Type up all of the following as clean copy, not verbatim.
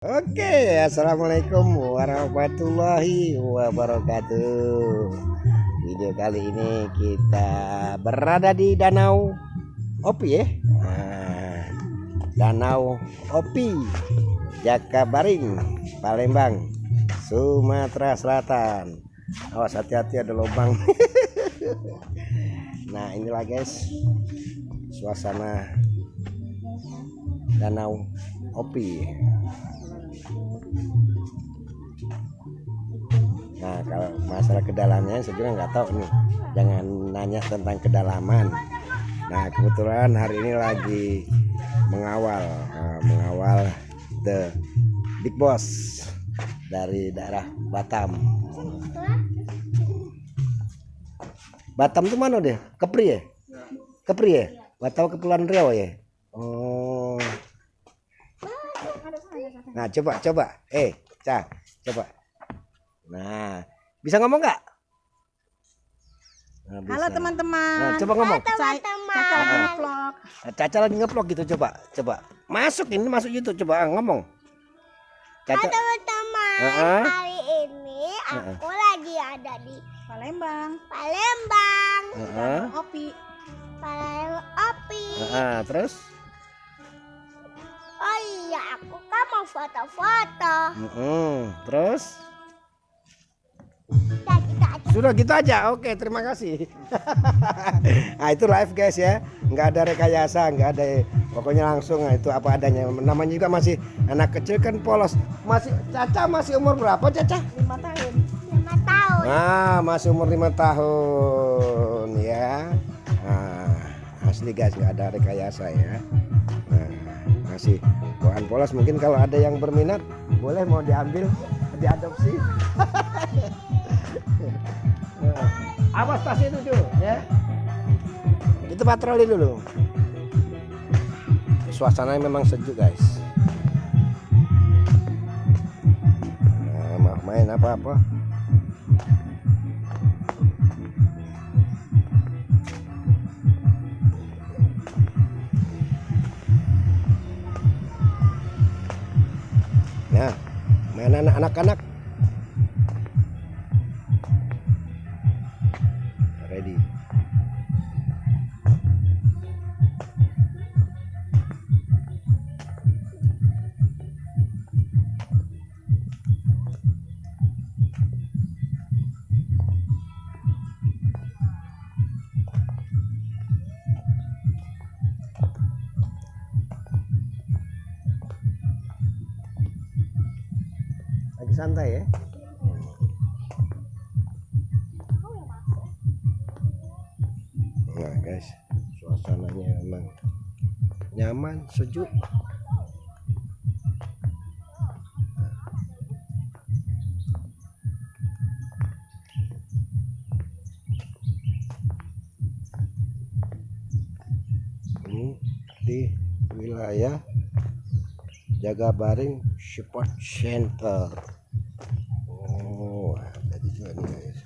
Oke, assalamualaikum warahmatullahi wabarakatuh. Video kali ini kita berada di Danau Opi ya. Danau Opi, Jakabaring, Palembang, Sumatera Selatan. Awas hati-hati ada lubang. Nah inilah guys suasana Danau Opi. Nah kalau masalah kedalamannya saya juga nggak tahu nih, jangan nanya tentang kedalaman. Nah kebetulan hari ini lagi mengawal the big boss dari daerah Batam. Batam tuh mana deh? Kepri ya? Kepri ya? Batam Kepulauan Riau ya? Oh. Nah coba coba coba. Nah bisa ngomong nggak? Nah, halo teman-teman. Nah, coba ngomong. Caca lagi ngevlog. Caca lagi ngevlog gitu, coba masuk YouTube, coba ngomong. Caca. Halo teman-teman, hari ini aku lagi ada di Palembang. Opi. Terus? Oh iya, aku kan mau foto-foto. Terus? Sudah gitu aja. Oke, terima kasih. Nah itu live guys ya, nggak ada rekayasa, nggak ada, pokoknya langsung. Nah, itu apa adanya. Namanya juga masih anak kecil kan, polos. Caca masih umur berapa Caca? 5 tahun. 5 tahun. Nah masih umur 5 tahun ya. Nah, asli guys, nggak ada rekayasa ya. Nah, masih bawaan polos. Mungkin kalau ada yang berminat boleh mau diambil, diadopsi. Awas tas itu dulu ya. Itu patroli dulu. Suasananya memang sejuk guys. Nah, mau main apa-apa. Nah, main anak-anak. Ready. Lagi santai ya. Nah guys, suasananya memang nyaman, sejuk. Ini di wilayah Jakabaring Sport Center. Oh, ada juga nih guys.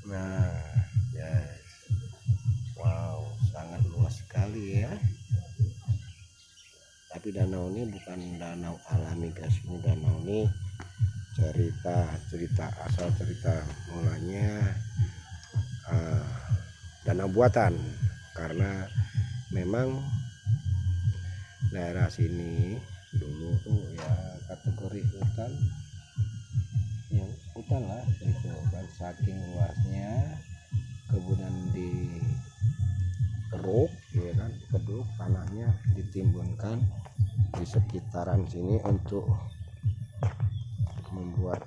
Nah, yes. Wow, sangat luas sekali ya. Tapi danau ini bukan danau alami guys. Ini danau ini cerita asal cerita mulanya danau buatan, karena memang daerah sini dulu tuh ya kategori hutan, yang hutan lah itu kan, saking luasnya kemudian dikeruk ya kan, keduk tanahnya ditimbunkan di sekitaran sini untuk membuat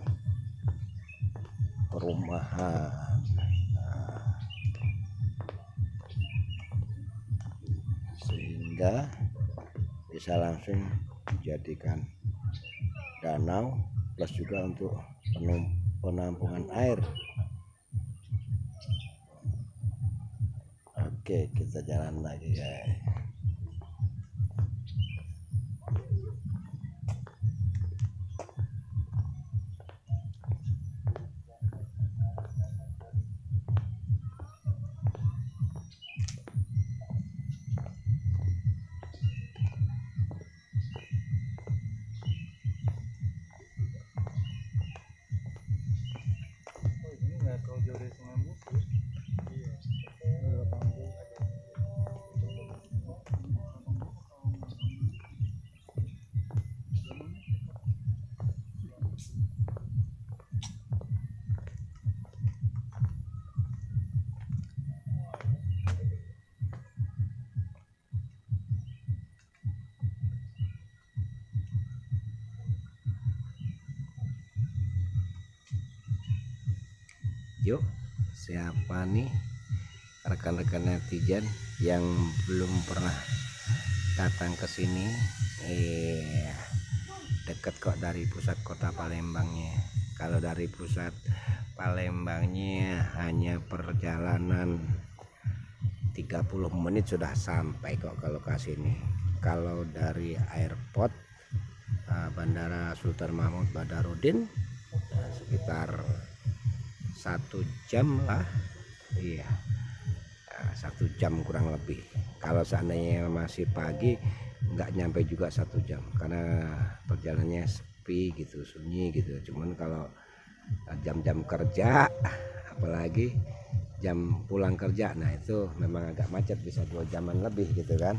perumahan. Sehingga bisa langsung dijadikan danau, plus juga untuk penampungan air. Oke, kita jalan lagi guys. Yuk, siapa nih rekan-rekan netizen yang belum pernah datang ke sini? Dekat kok dari pusat kota Palembangnya. Kalau dari pusat Palembangnya hanya perjalanan 30 menit sudah sampai kok ke lokasi ini. Kalau dari airport Bandara Sultan Mahmud Badarudin sekitar 1 jam lah, iya, 1 jam kurang lebih. Kalau seandainya masih pagi nggak nyampe juga 1 jam karena perjalanannya sepi gitu, sunyi gitu. Cuman kalau jam-jam kerja, apalagi jam pulang kerja, nah itu memang agak macet, bisa 2 jaman lebih gitu kan.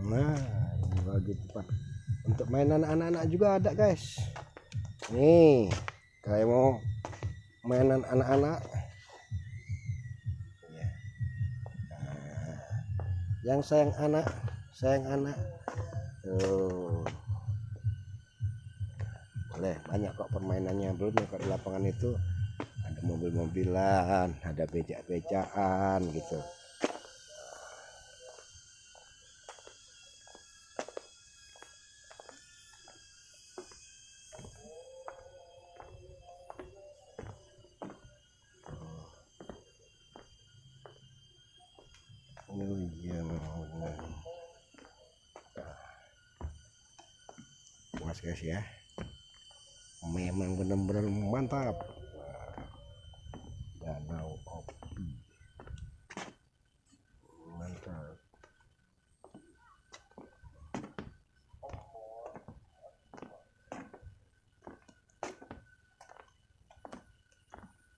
Nah, ini bagi tempat untuk mainan anak-anak juga ada guys. Nih, kayak mau mainan anak-anak ya. Nah, yang sayang anak tuh. Boleh, banyak kok permainannya. Belum kok di lapangan itu ada mobil-mobilan, ada becak-becakan gitu. Oh iya, puas guys ya, memang benar-benar mantap. Danau Opi mantap.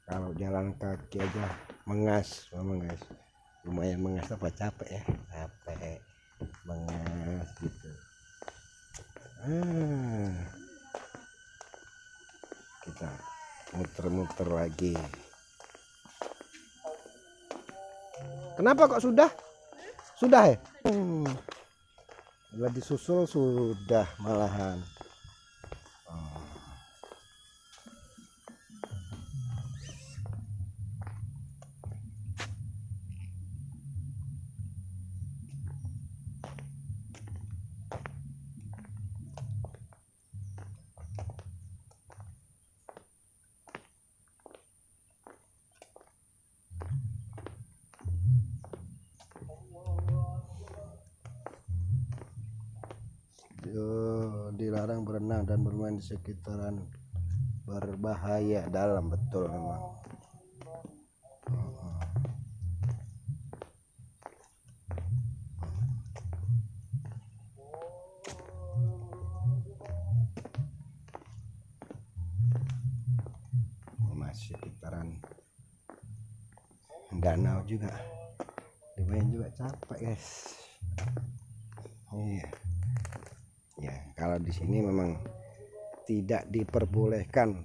Kalau jalan kaki aja mengas memang guys, lumayan mengas, apa capek ya, capek mengas gitu. Kita muter-muter lagi. Kenapa kok sudah ya? Udah disusul sudah malahan. Dilarang berenang dan bermain di sekitaran berbahaya dalam, betul memang. Masih sekitaran danau juga, di saya juga capek guys. Iya. Ya kalau di sini memang tidak diperbolehkan